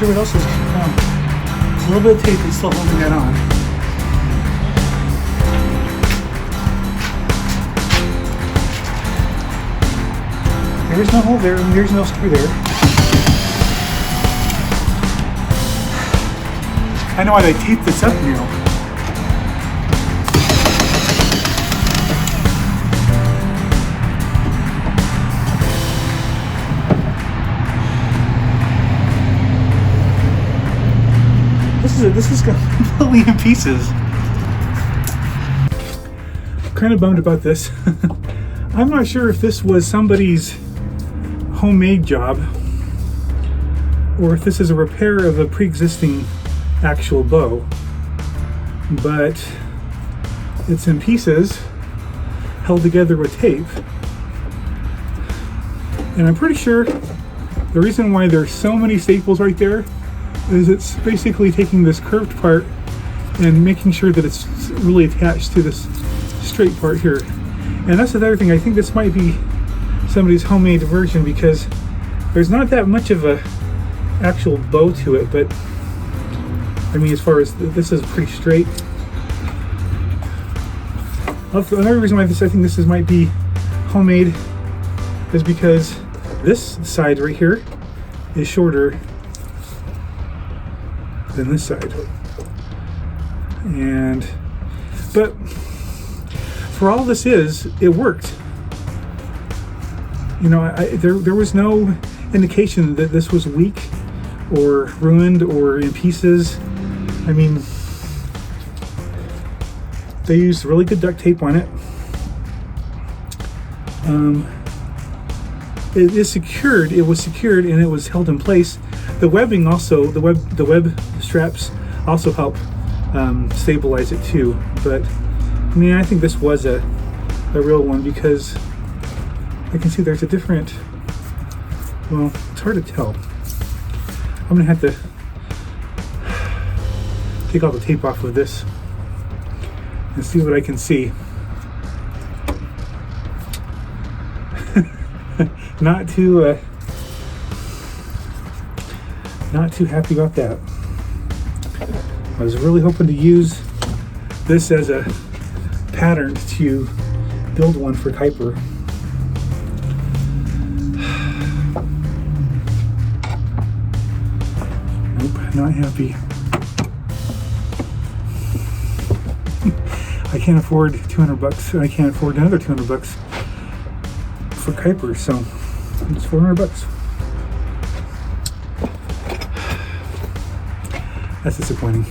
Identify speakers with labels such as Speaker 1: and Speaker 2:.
Speaker 1: sure what else is. A little bit of tape is still holding that on. There's no hole there, and there's no screw there. I know why they taped this up now. This is completely in pieces. I'm kind of bummed about this. I'm not sure if this was somebody's homemade job or if this is a repair of a pre-existing actual bow, but it's in pieces held together with tape, and I'm pretty sure the reason why there's so many staples right there is it's basically taking this curved part and making sure that it's really attached to this straight part here. And that's the other thing, I think this might be somebody's homemade version because there's not that much of a actual bow to it, but I mean, as far as this is pretty straight. Another reason why I think this might be homemade is because this side right here is shorter than this side. But for all this is, it worked. You know, there was no indication that this was weak or ruined or in pieces. I mean, they used really good duct tape on it. It is secured. It was secured and it was held in place. The webbing also, the web straps also help stabilize it too. But I mean, I think this was a real one because I can see there's a different. Well, it's hard to tell. I'm gonna have to take all the tape off of this and see what I can see. Not too happy about that. I was really hoping to use this as a pattern to build one for Kuiper. Nope, not happy. I can't afford $200 and I can't afford another $200 for Kuiper, so it's $400. That's disappointing.